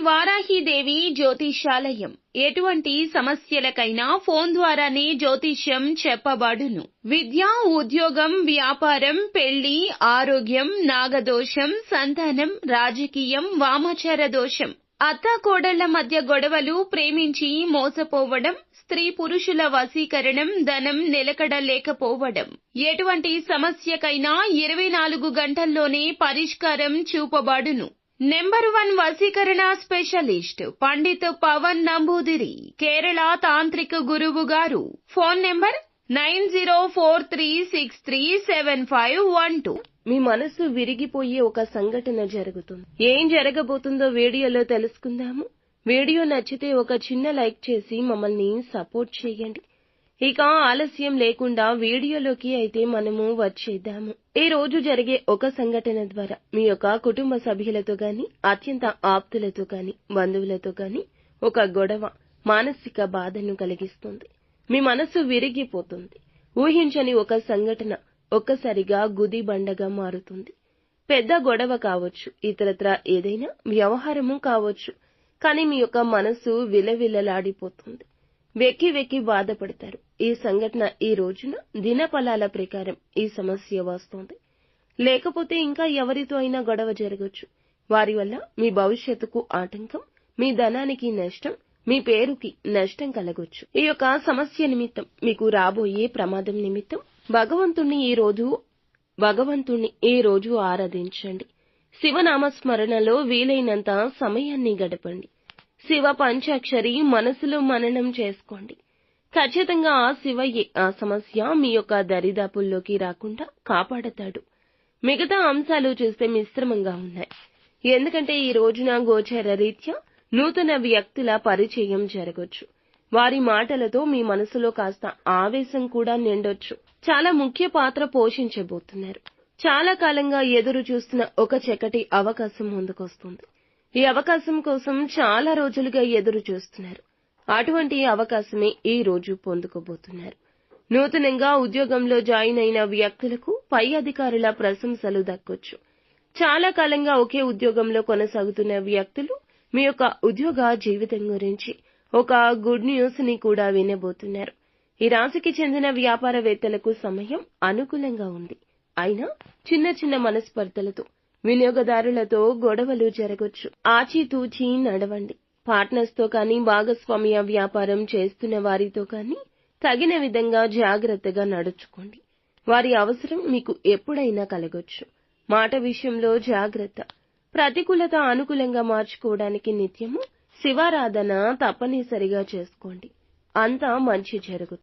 వారాహిదేవి జ్యోతిషాలయం ఎటువంటి సమస్యలకైనా ఫోన్ ద్వారానే జ్యోతిష్యం చెప్పబడును. విద్య, ఉద్యోగం, వ్యాపారం, పెళ్లి, ఆరోగ్యం, నాగదోషం, సంతానం, రాజకీయం, వామాచార దోషం, అత్తాకోడళ్ల మధ్య గొడవలు, ప్రేమించి మోసపోవడం, స్త్రీ పురుషుల వశీకరణం, ధనం నిలకడ లేకపోవడం, ఎటువంటి సమస్యకైనా 24 గంటల్లోనే పరిష్కారం చూపబడును. నెంబర్ 1 వశీకరణ స్పెషలిస్ట్ పండిత్ పవన్ నంబూదిరి, కేరళ తాంత్రిక గురువు గారు. Phone number 9043637512. మీ మనసు విరిగిపోయే ఒక సంఘటన జరుగుతుంది. ఏం జరగబోతుందో వీడియోలో తెలుసుకుందాము. వీడియో నచ్చితే ఒక చిన్న లైక్ చేసి మమ్మల్ని సపోర్ట్ చేయండి. ఇక ఆలస్యం లేకుండా వీడియోలోకి అయితే మనము వచ్చేద్దాము. ఈ రోజు జరిగే ఒక సంఘటన ద్వారా మీ యొక్క కుటుంబ సభ్యులతో గాని, అత్యంత ఆప్తులతో గాని, బంధువులతో గాని ఒక గొడవ మానసిక బాధను కలిగిస్తుంది. మీ మనసు విరిగిపోతుంది. ఊహించని ఒక సంఘటన ఒక్కసారిగా గుదిబండగా మారుతుంది. పెద్ద గొడవ కావచ్చు, ఇతరత్రా ఏదైనా వ్యవహారము కావచ్చు, కానీ మీ యొక్క మనసు విలవిలలాడిపోతుంది. వెక్కి వెక్కి బాధపడతారు. ఈ సంఘటన ఈ రోజున దినఫలాల ప్రకారం ఈ సమస్య వస్తోంది. లేకపోతే ఇంకా ఎవరితో అయినా గొడవ జరగొచ్చు. వారి వల్ల మీ భవిష్యత్తుకు ఆటంకం, మీ ధనానికి నష్టం, మీ పేరుకి నష్టం కలగొచ్చు. ఈ యొక్క సమస్య నిమిత్తం మీకు రాబోయే ప్రమాదం నిమిత్తం భగవంతుణ్ణి ఈ రోజు ఆరాధించండి. శివనామస్మరణలో వీలైనంత సమయాన్ని గడపండి. శివ పంచాక్షరి మనసులో మననం చేసుకోండి. ఖచ్చితంగా ఆ శివయ్యే ఆ సమస్య మీ యొక్క దరిదాపుల్లోకి రాకుండా కాపాడతాడు. మిగతా అంశాలు చూస్తే మిశ్రమంగా ఉన్నాయి. ఎందుకంటే ఈ రోజున గోచార రీత్యా నూతన వ్యక్తుల పరిచయం జరగొచ్చు. వారి మాటలతో మీ మనసులో కాస్త ఆవేశం కూడా నిండొచ్చు. చాలా ముఖ్య పాత్ర పోషించబోతున్నారు. చాలా కాలంగా ఎదురు చూస్తున్న ఒక చక్కటి అవకాశం ముందుకొస్తుంది. ఈ అవకాశం కోసం చాలా రోజులుగా ఎదురు చూస్తున్నారు. అటువంటి అవకాశమే ఈ రోజు పొందుకోబోతున్నారు. నూతనంగా ఉద్యోగంలో జాయిన్ అయిన వ్యక్తులకు పై అధికారుల ప్రశంసలు దక్కొచ్చు. చాలా కాలంగా ఒకే ఉద్యోగంలో కొనసాగుతున్న వ్యక్తులు మీ యొక్క ఉద్యోగ జీవితం గురించి ఒక గుడ్ న్యూస్ ని కూడా వినబోతున్నారు. ఈ రాశికి చెందిన వ్యాపారవేత్తలకు సమయం అనుకూలంగా ఉంది. అయినా చిన్న చిన్న మనస్పర్ధలతో వినియోగదారులతో గొడవలు జరగొచ్చు. ఆచితూచి నడవండి. పార్ట్నర్స్ తో కానీ, భాగస్వామ్య వ్యాపారం చేస్తున్న వారితో కానీ తగిన విధంగా జాగ్రత్తగా నడుచుకోండి. వారి అవసరం మీకు ఎప్పుడైనా కలగొచ్చు. మాట విషయంలో జాగ్రత్త. ప్రతికూలత అనుకూలంగా మార్చుకోవడానికి నిత్యము శివారాధన తప్పనిసరిగా చేసుకోండి. అంతా మంచి జరుగుతుంది.